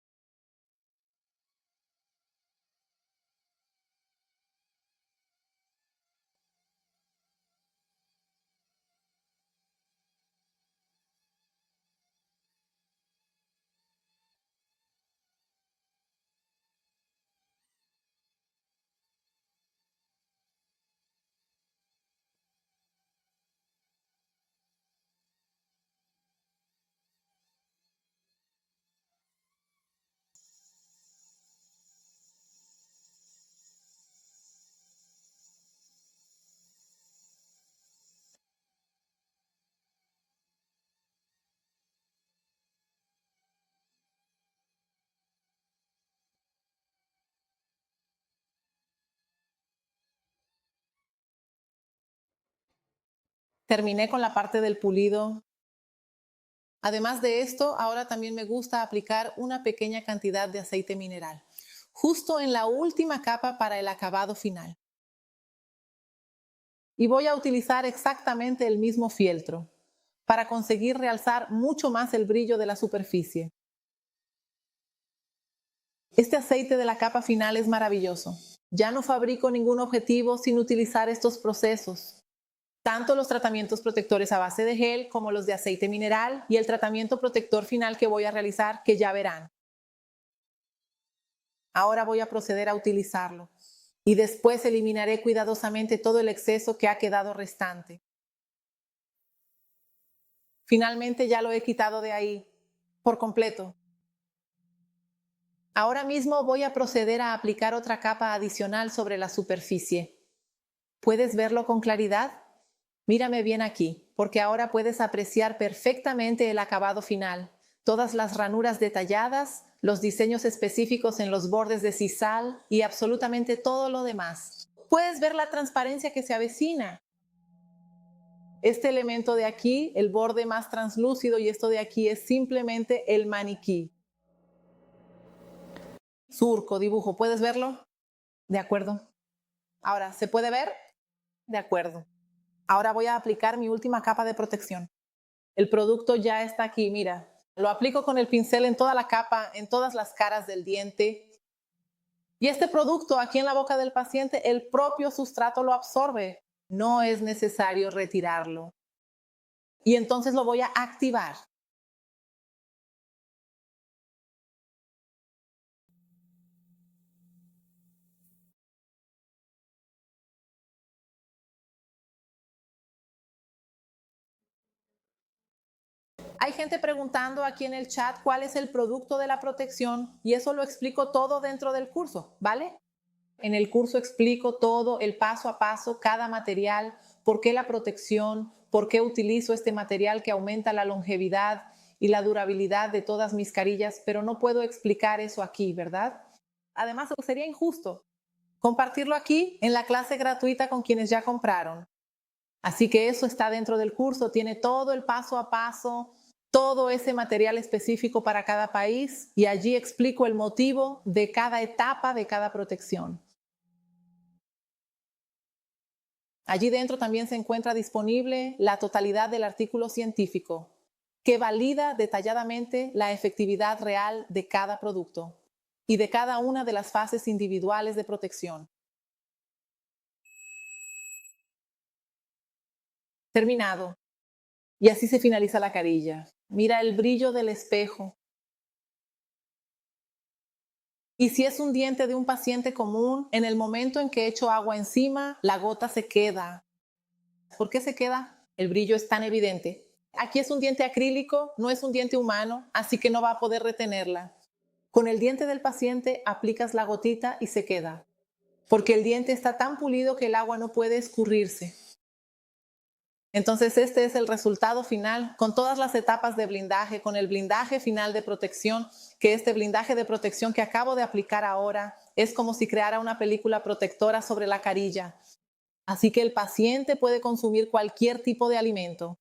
Speaker 5: Terminé con la parte del pulido. Además de esto, ahora también me gusta aplicar una pequeña cantidad de aceite mineral, justo en la última capa para el acabado final. Y voy a utilizar exactamente el mismo fieltro para conseguir realzar mucho más el brillo de la superficie. Este aceite de la capa final es maravilloso. Ya no fabrico ningún objetivo sin utilizar estos procesos. Tanto los tratamientos protectores a base de gel como los de aceite mineral y el tratamiento protector final que voy a realizar, que ya verán. Ahora voy a proceder a utilizarlo y después eliminaré cuidadosamente todo el exceso que ha quedado restante.
Speaker 1: Finalmente ya lo he quitado de ahí por completo. Ahora mismo voy a proceder a aplicar otra capa adicional sobre la superficie. ¿Puedes verlo con claridad? Mírame bien aquí, porque ahora puedes apreciar perfectamente el acabado final. Todas las ranuras detalladas, los diseños específicos en los bordes de sisal y absolutamente todo lo demás. Puedes ver la transparencia que se avecina. Este elemento de aquí, el borde más translúcido, y esto de aquí es simplemente el maniquí. Surco, dibujo, ¿puedes verlo? De acuerdo. Ahora, ¿se puede ver? De acuerdo. Ahora voy a aplicar mi última capa de protección. El producto ya está aquí, mira. Lo aplico con el pincel en toda la capa, en todas las caras del diente. Y este producto aquí en la boca del paciente, el propio sustrato lo absorbe. No es necesario retirarlo. Y entonces lo voy a activar. Hay gente preguntando aquí en el chat cuál es el producto de la protección y eso lo explico todo dentro del curso, ¿vale? En el curso explico todo, el paso a paso, cada material, por qué la protección, por qué utilizo este material que aumenta la longevidad y la durabilidad de todas mis carillas, pero no puedo explicar eso aquí, ¿verdad? Además, sería injusto compartirlo aquí en la clase gratuita con quienes ya compraron. Así que eso está dentro del curso, tiene todo el paso a paso, todo ese material específico para cada país y allí explico el motivo de cada etapa de cada protección. Allí dentro también se encuentra disponible la totalidad del artículo científico que valida detalladamente la efectividad real de cada producto y de cada una de las fases individuales de protección. Terminado. Y así se finaliza la carilla. Mira el brillo del espejo. Y si es un diente de un paciente común, en el momento en que echo agua encima, la gota se queda. ¿Por qué se queda? El brillo es tan evidente. Aquí es un diente acrílico, no es un diente humano, así que no va a poder retenerla. Con el diente del paciente aplicas la gotita y se queda, porque el diente está tan pulido que el agua no puede escurrirse. Entonces este es el resultado final con todas las etapas de blindaje, con el blindaje final de protección, que este blindaje de protección que acabo de aplicar ahora es como si creara una película protectora sobre la carilla. Así que el paciente puede consumir cualquier tipo de alimento,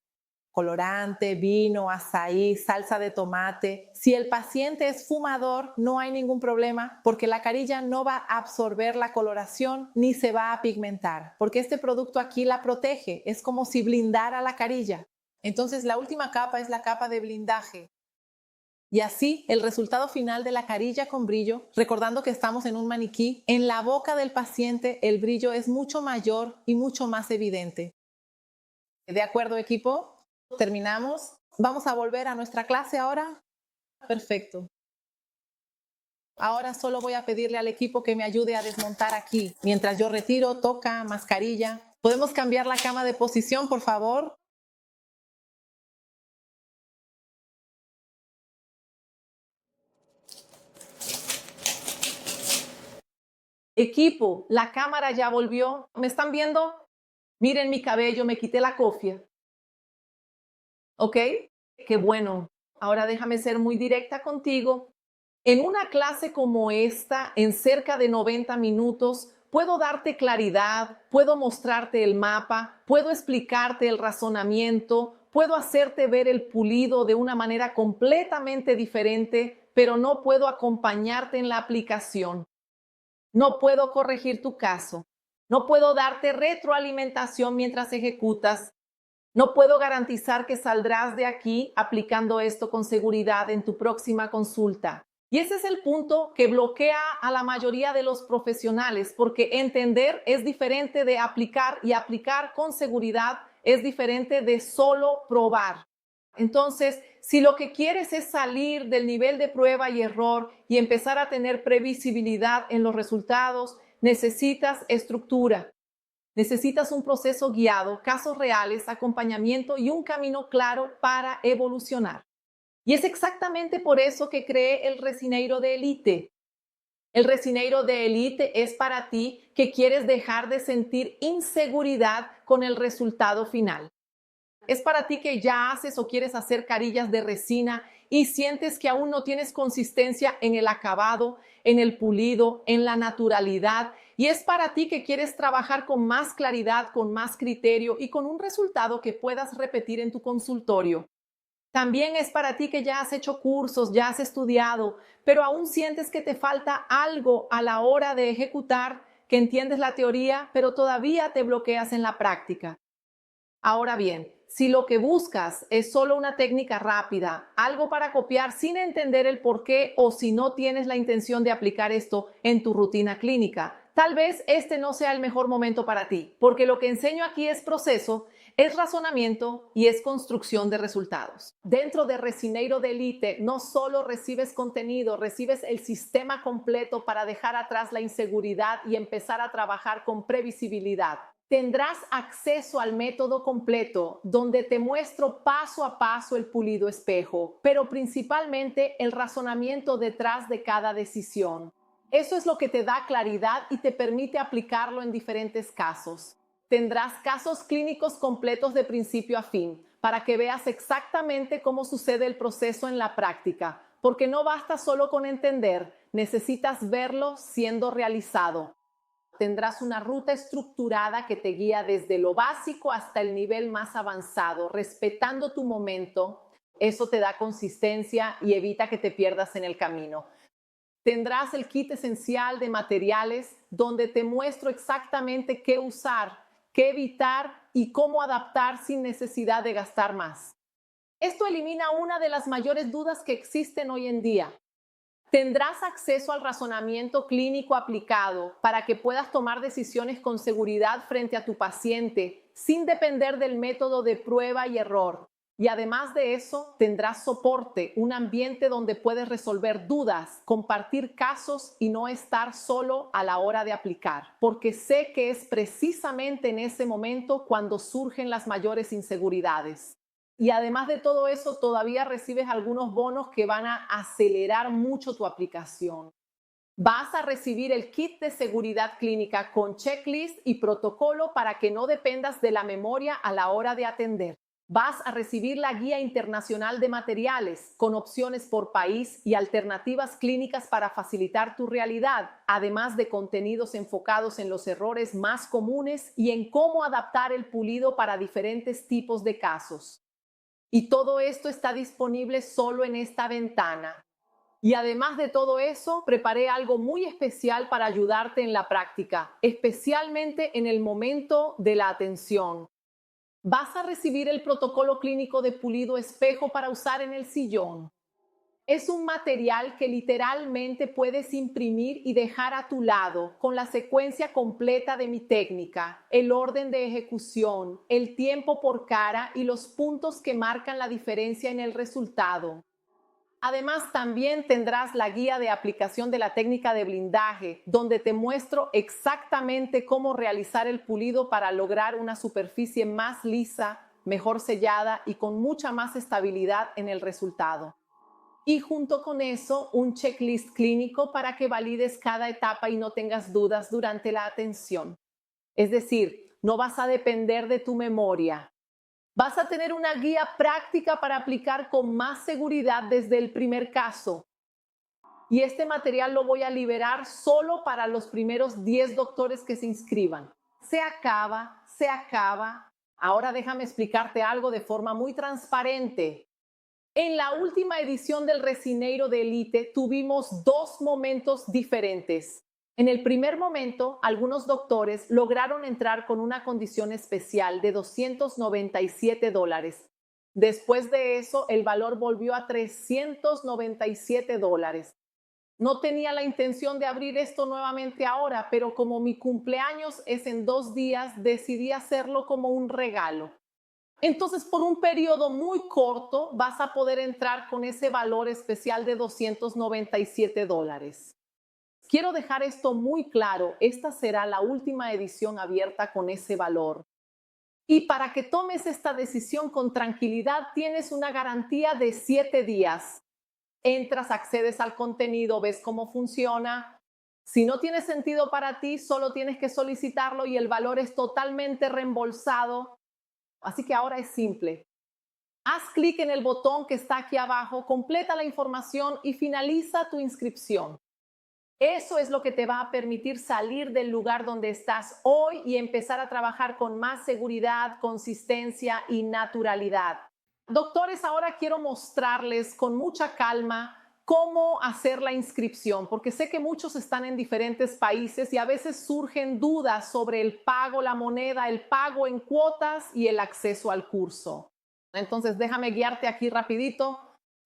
Speaker 1: colorante, vino, azaí, salsa de tomate. Si el paciente es fumador, no hay ningún problema porque la carilla no va a absorber la coloración ni se va a pigmentar, porque este producto aquí la protege, es como si blindara la carilla. Entonces la última capa es la capa de blindaje. Y así el resultado final de la carilla con brillo, recordando que estamos en un maniquí, en la boca del paciente el brillo es mucho mayor y mucho más evidente. ¿De acuerdo, equipo? Terminamos. Vamos a volver a nuestra clase ahora. Perfecto. Ahora solo voy a pedirle al equipo que me ayude a desmontar aquí. Mientras yo retiro, toca, mascarilla. ¿Podemos cambiar la cama de posición, por favor? Equipo, la cámara ya volvió. ¿Me están viendo? Miren mi cabello, me quité la cofia. ¿Ok? Qué bueno. Ahora déjame ser muy directa contigo. En una clase como esta, en cerca de 90 minutos, puedo darte claridad, puedo mostrarte el mapa, puedo explicarte el razonamiento, puedo hacerte ver el pulido de una manera completamente diferente, pero no puedo acompañarte en la aplicación. No puedo corregir tu caso. No puedo darte retroalimentación mientras ejecutas. No puedo garantizar que saldrás de aquí aplicando esto con seguridad en tu próxima consulta. Y ese es el punto que bloquea a la mayoría de los profesionales, porque entender es diferente de aplicar y aplicar con seguridad es diferente de solo probar. Entonces, si lo que quieres es salir del nivel de prueba y error y empezar a tener previsibilidad en los resultados, necesitas estructura. Necesitas un proceso guiado, casos reales, acompañamiento y un camino claro para evolucionar. Y es exactamente por eso que creé el Resineiro de Elite. El Resineiro de Elite es para ti que quieres dejar de sentir inseguridad con el resultado final. Es para ti que ya haces o quieres hacer carillas de resina y sientes que aún no tienes consistencia en el acabado, en el pulido, en la naturalidad. Y es para ti que quieres trabajar con más claridad, con más criterio y con un resultado que puedas repetir en tu consultorio. También es para ti que ya has hecho cursos, ya has estudiado, pero aún sientes que te falta algo a la hora de ejecutar, que entiendes la teoría, pero todavía te bloqueas en la práctica. Ahora bien, si lo que buscas es solo una técnica rápida, algo para copiar sin entender el por qué, o si no tienes la intención de aplicar esto en tu rutina clínica, tal vez este no sea el mejor momento para ti, porque lo que enseño aquí es proceso, es razonamiento y es construcción de resultados. Dentro de Resineiro de Elite no solo recibes contenido, recibes el sistema completo para dejar atrás la inseguridad y empezar a trabajar con previsibilidad. Tendrás acceso al método completo, donde te muestro paso a paso el pulido espejo, pero principalmente el razonamiento detrás de cada decisión. Eso es lo que te da claridad y te permite aplicarlo en diferentes casos. Tendrás casos clínicos completos de principio a fin, para que veas exactamente cómo sucede el proceso en la práctica, porque no basta solo con entender, necesitas verlo siendo realizado. Tendrás una ruta estructurada que te guía desde lo básico hasta el nivel más avanzado, respetando tu momento. Eso te da consistencia y evita que te pierdas en el camino. Tendrás el kit esencial de materiales donde te muestro exactamente qué usar, qué evitar y cómo adaptar sin necesidad de gastar más. Esto elimina una de las mayores dudas que existen hoy en día. Tendrás acceso al razonamiento clínico aplicado para que puedas tomar decisiones con seguridad frente a tu paciente, sin depender del método de prueba y error. Y además de eso, tendrás soporte, un ambiente donde puedes resolver dudas, compartir casos y no estar solo a la hora de aplicar, porque sé que es precisamente en ese momento cuando surgen las mayores inseguridades. Y además de todo eso, todavía recibes algunos bonos que van a acelerar mucho tu aplicación. Vas a recibir el kit de seguridad clínica con checklist y protocolo para que no dependas de la memoria a la hora de atender. Vas a recibir la guía internacional de materiales con opciones por país y alternativas clínicas para facilitar tu realidad, además de contenidos enfocados en los errores más comunes y en cómo adaptar el pulido para diferentes tipos de casos. Y todo esto está disponible solo en esta ventana. Y además de todo eso, preparé algo muy especial para ayudarte en la práctica, especialmente en el momento de la atención. Vas a recibir el protocolo clínico de pulido espejo para usar en el sillón. Es un material que literalmente puedes imprimir y dejar a tu lado con la secuencia completa de mi técnica, el orden de ejecución, el tiempo por cara y los puntos que marcan la diferencia en el resultado. Además, también tendrás la guía de aplicación de la técnica de blindaje, donde te muestro exactamente cómo realizar el pulido para lograr una superficie más lisa, mejor sellada y con mucha más estabilidad en el resultado. Y junto con eso, un checklist clínico para que valides cada etapa y no tengas dudas durante la atención. Es decir, no vas a depender de tu memoria. Vas a tener una guía práctica para aplicar con más seguridad desde el primer caso. Y este material lo voy a liberar solo para los primeros 10 doctores que se inscriban. Se acaba. Ahora déjame explicarte algo de forma muy transparente. En la última edición del Resineiro de Elite tuvimos dos momentos diferentes. En el primer momento, algunos doctores lograron entrar con una condición especial de $297. Después de eso, el valor volvió a $397. No tenía la intención de abrir esto nuevamente ahora, pero como mi cumpleaños es en 2 días, decidí hacerlo como un regalo. Entonces, por un periodo muy corto, vas a poder entrar con ese valor especial de $297. Quiero dejar esto muy claro, esta será la última edición abierta con ese valor. Y para que tomes esta decisión con tranquilidad, tienes una garantía de 7 días. Entras, accedes al contenido, ves cómo funciona. Si no tiene sentido para ti, solo tienes que solicitarlo y el valor es totalmente reembolsado. Así que ahora es simple. Haz clic en el botón que está aquí abajo, completa la información y finaliza tu inscripción. Eso es lo que te va a permitir salir del lugar donde estás hoy y empezar a trabajar con más seguridad, consistencia y naturalidad. Doctores, ahora quiero mostrarles con mucha calma cómo hacer la inscripción, porque sé que muchos están en diferentes países y a veces surgen dudas sobre el pago, la moneda, el pago en cuotas y el acceso al curso. Entonces, déjame guiarte aquí rapidito.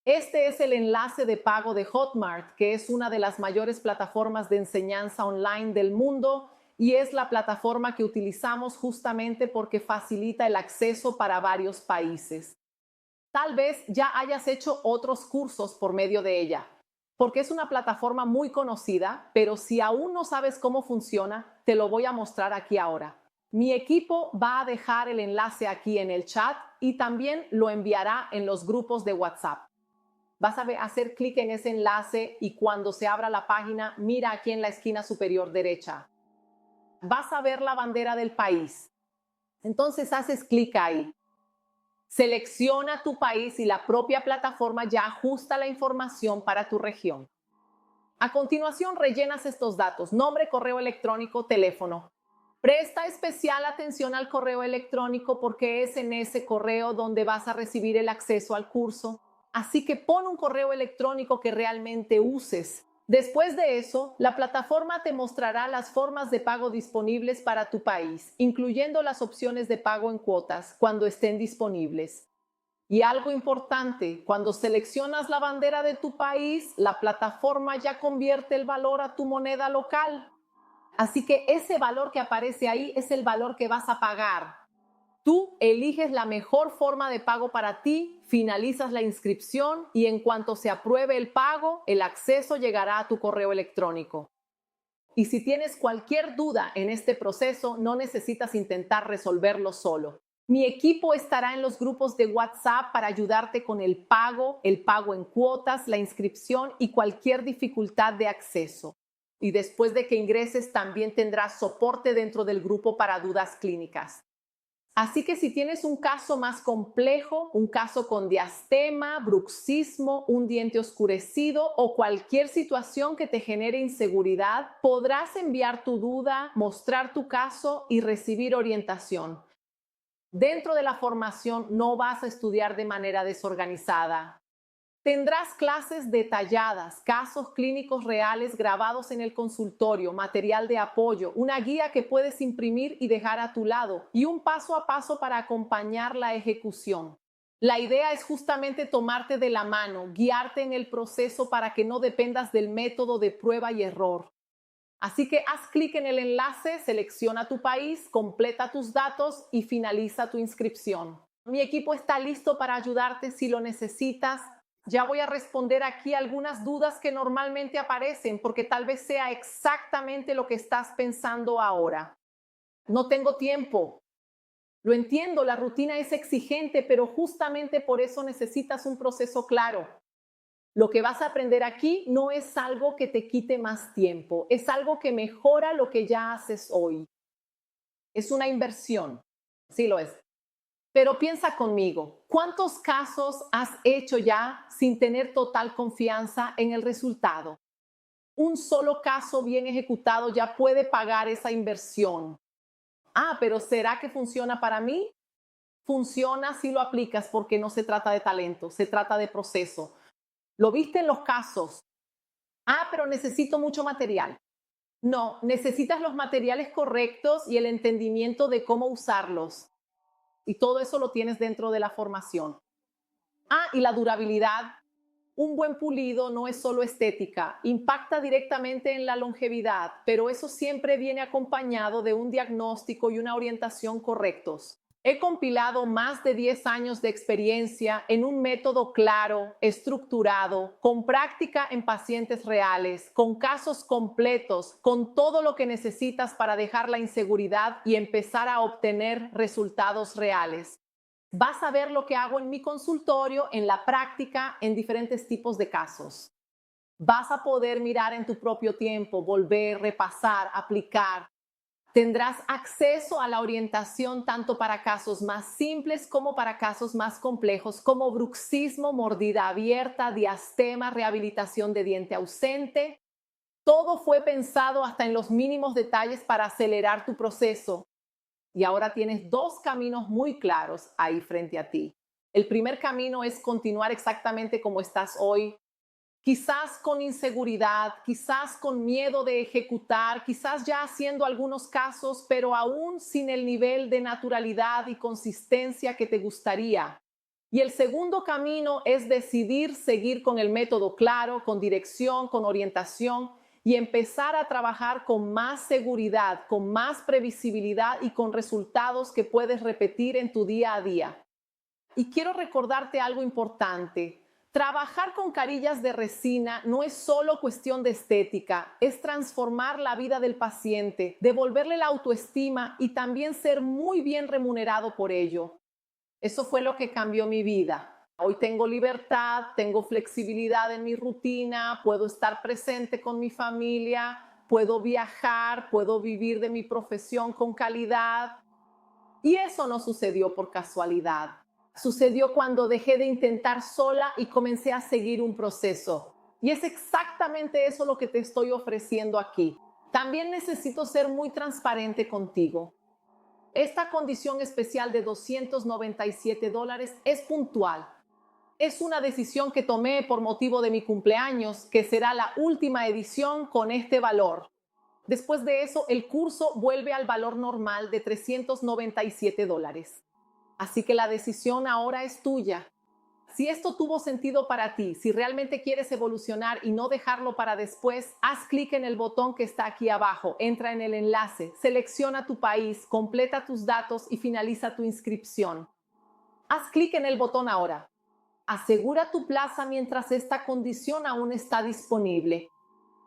Speaker 1: Este es el enlace de pago de Hotmart, que es una de las mayores plataformas de enseñanza online del mundo y es la plataforma que utilizamos justamente porque facilita el acceso para varios países. Tal vez ya hayas hecho otros cursos por medio de ella, porque es una plataforma muy conocida, pero si aún no sabes cómo funciona, te lo voy a mostrar aquí ahora. Mi equipo va a dejar el enlace aquí en el chat y también lo enviará en los grupos de WhatsApp. Vas a hacer clic en ese enlace y cuando se abra la página, mira aquí en la esquina superior derecha. Vas a ver la bandera del país. Entonces haces clic ahí. Selecciona tu país y la propia plataforma ya ajusta la información para tu región. A continuación rellenas estos datos: nombre, correo electrónico, teléfono. Presta especial atención al correo electrónico porque es en ese correo donde vas a recibir el acceso al curso. Así que pon un correo electrónico que realmente uses. Después de eso, la plataforma te mostrará las formas de pago disponibles para tu país, incluyendo las opciones de pago en cuotas cuando estén disponibles. Y algo importante, cuando seleccionas la bandera de tu país, la plataforma ya convierte el valor a tu moneda local. Así que ese valor que aparece ahí es el valor que vas a pagar. Tú eliges la mejor forma de pago para ti, finalizas la inscripción y en cuanto se apruebe el pago, el acceso llegará a tu correo electrónico. Y si tienes cualquier duda en este proceso, no necesitas intentar resolverlo solo. Mi equipo estará en los grupos de WhatsApp para ayudarte con el pago en cuotas, la inscripción y cualquier dificultad de acceso. Y después de que ingreses, también tendrás soporte dentro del grupo para dudas clínicas. Así que si tienes un caso más complejo, un caso con diastema, bruxismo, un diente oscurecido o cualquier situación que te genere inseguridad, podrás enviar tu duda, mostrar tu caso y recibir orientación. Dentro de la formación no vas a estudiar de manera desorganizada. Tendrás clases detalladas, casos clínicos reales grabados en el consultorio, material de apoyo, una guía que puedes imprimir y dejar a tu lado y un paso a paso para acompañar la ejecución. La idea es justamente tomarte de la mano, guiarte en el proceso para que no dependas del método de prueba y error. Así que haz clic en el enlace, selecciona tu país, completa tus datos y finaliza tu inscripción. Mi equipo está listo para ayudarte si lo necesitas. Ya voy a responder aquí algunas dudas que normalmente aparecen porque tal vez sea exactamente lo que estás pensando ahora. No tengo tiempo. Lo entiendo, la rutina es exigente, pero justamente por eso necesitas un proceso claro. Lo que vas a aprender aquí no es algo que te quite más tiempo, es algo que mejora lo que ya haces hoy. Es una inversión, sí lo es. Pero piensa conmigo, ¿cuántos casos has hecho ya sin tener total confianza en el resultado? Un solo caso bien ejecutado ya puede pagar esa inversión. Pero ¿será que funciona para mí? Funciona si lo aplicas porque no se trata de talento, se trata de proceso. ¿Lo viste en los casos? Pero necesito mucho material. No, necesitas los materiales correctos y el entendimiento de cómo usarlos. Y todo eso lo tienes dentro de la formación. Y la durabilidad. Un buen pulido no es solo estética, impacta directamente en la longevidad, pero eso siempre viene acompañado de un diagnóstico y una orientación correctos. He compilado más de 10 años de experiencia en un método claro, estructurado, con práctica en pacientes reales, con casos completos, con todo lo que necesitas para dejar la inseguridad y empezar a obtener resultados reales. Vas a ver lo que hago en mi consultorio, en la práctica, en diferentes tipos de casos. Vas a poder mirar en tu propio tiempo, volver, repasar, aplicar. Tendrás acceso a la orientación tanto para casos más simples como para casos más complejos, como bruxismo, mordida abierta, diastema, rehabilitación de diente ausente. Todo fue pensado hasta en los mínimos detalles para acelerar tu proceso. Y ahora tienes dos caminos muy claros ahí frente a ti. El primer camino es continuar exactamente como estás hoy, quizás con inseguridad, quizás con miedo de ejecutar, quizás ya haciendo algunos casos, pero aún sin el nivel de naturalidad y consistencia que te gustaría. Y el segundo camino es decidir seguir con el método claro, con dirección, con orientación y empezar a trabajar con más seguridad, con más previsibilidad y con resultados que puedes repetir en tu día a día. Y quiero recordarte algo importante. Trabajar con carillas de resina no es solo cuestión de estética, es transformar la vida del paciente, devolverle la autoestima y también ser muy bien remunerado por ello. Eso fue lo que cambió mi vida. Hoy tengo libertad, tengo flexibilidad en mi rutina, puedo estar presente con mi familia, puedo viajar, puedo vivir de mi profesión con calidad. Y eso no sucedió por casualidad. Sucedió cuando dejé de intentar sola y comencé a seguir un proceso. Y es exactamente eso lo que te estoy ofreciendo aquí. También necesito ser muy transparente contigo. Esta condición especial de $297 es puntual. Es una decisión que tomé por motivo de mi cumpleaños, que será la última edición con este valor. Después de eso, el curso vuelve al valor normal de $397. Así que la decisión ahora es tuya. Si esto tuvo sentido para ti, si realmente quieres evolucionar y no dejarlo para después, haz clic en el botón que está aquí abajo, entra en el enlace, selecciona tu país, completa tus datos y finaliza tu inscripción. Haz clic en el botón ahora. Asegura tu plaza mientras esta condición aún está disponible.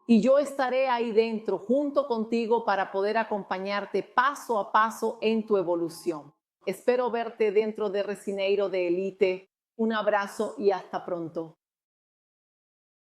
Speaker 1: Y yo estaré ahí dentro junto contigo para poder acompañarte paso a paso en tu evolución. Espero verte dentro de Resineiro de Elite. Un abrazo y hasta pronto.